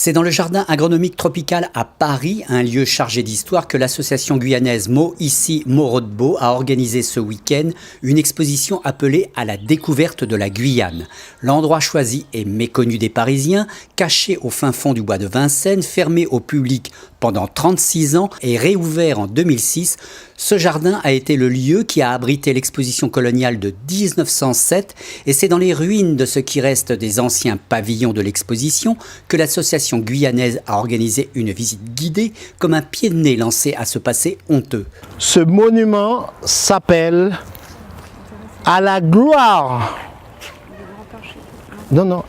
C'est dans le jardin agronomique tropical à Paris, un lieu chargé d'histoire, que l'association guyanaise Mo Ici Morodbo a organisé ce week-end une exposition appelée à la découverte de la Guyane. L'endroit choisi est méconnu des Parisiens, caché au fin fond du bois de Vincennes, fermé au public pendant 36 ans et réouvert en 2006. Ce jardin a été le lieu qui a abrité l'exposition coloniale de 1907 et c'est dans les ruines de ce qui reste des anciens pavillons de l'exposition que l'association guyanaise a organisé une visite guidée comme un pied de nez lancé à ce passé honteux. Ce monument s'appelle à la gloire.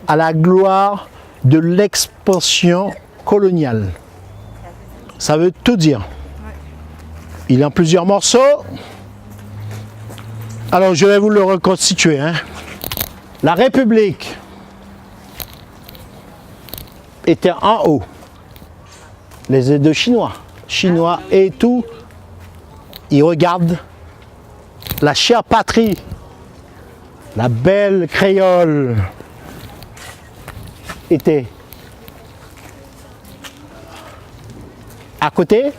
À la gloire de l'expansion coloniale. Ça veut tout dire. Il est en plusieurs morceaux. Alors je vais vous le reconstituer. La République était en haut. Les Indochinois, Chinois et tout, ils regardent la chère patrie, la belle créole était à côté,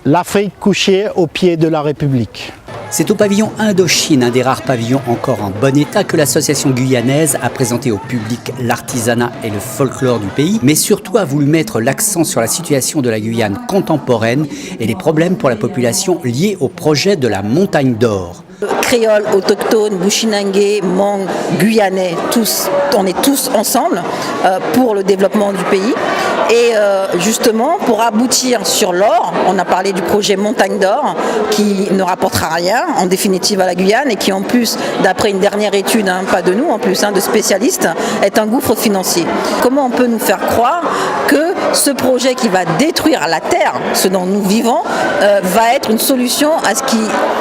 l'Afrique couchée au pied de la République. C'est au pavillon Indochine, un des rares pavillons encore en bon état, que l'association guyanaise a présenté au public l'artisanat et le folklore du pays, mais surtout a voulu mettre l'accent sur la situation de la Guyane contemporaine et les problèmes pour la population liés au projet de la Montagne d'Or. Créoles, autochtones, Bushinangé, Hmong, Guyanais, on est tous ensemble pour le développement du pays. Et justement, pour aboutir sur l'or, on a parlé du projet Montagne d'Or qui ne rapportera rien en définitive à la Guyane et qui en plus, d'après une dernière étude, pas de nous en plus, de spécialistes, est un gouffre financier. Comment on peut nous faire croire que ce projet qui va détruire la terre, ce dont nous vivons, va être une solution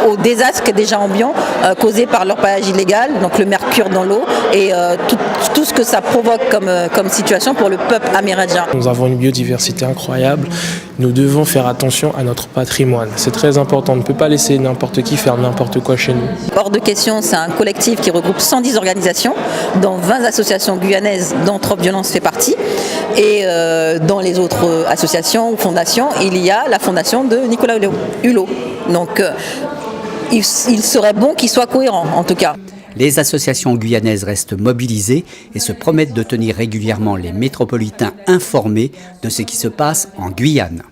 au désastre qui est déjà ambiant causé par l'orpaillage illégal, donc le mercure dans l'eau et tout ce que ça provoque comme situation pour le peuple amérindien. Nous avons une biodiversité incroyable, nous devons faire attention à notre patrimoine. C'est très important, on ne peut pas laisser n'importe qui faire n'importe quoi chez nous. Hors de question, c'est un collectif qui regroupe 110 organisations, dont 20 associations guyanaises dont Trop Violence fait partie. Et dans les autres associations ou fondations, il y a la fondation de Nicolas Hulot. Donc il serait bon qu'il soit cohérent en tout cas. Les associations guyanaises restent mobilisées et se promettent de tenir régulièrement les métropolitains informés de ce qui se passe en Guyane.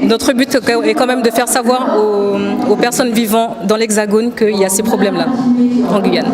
Notre but est quand même de faire savoir aux personnes vivant dans l'Hexagone qu'il y a ces problèmes-là en Guyane.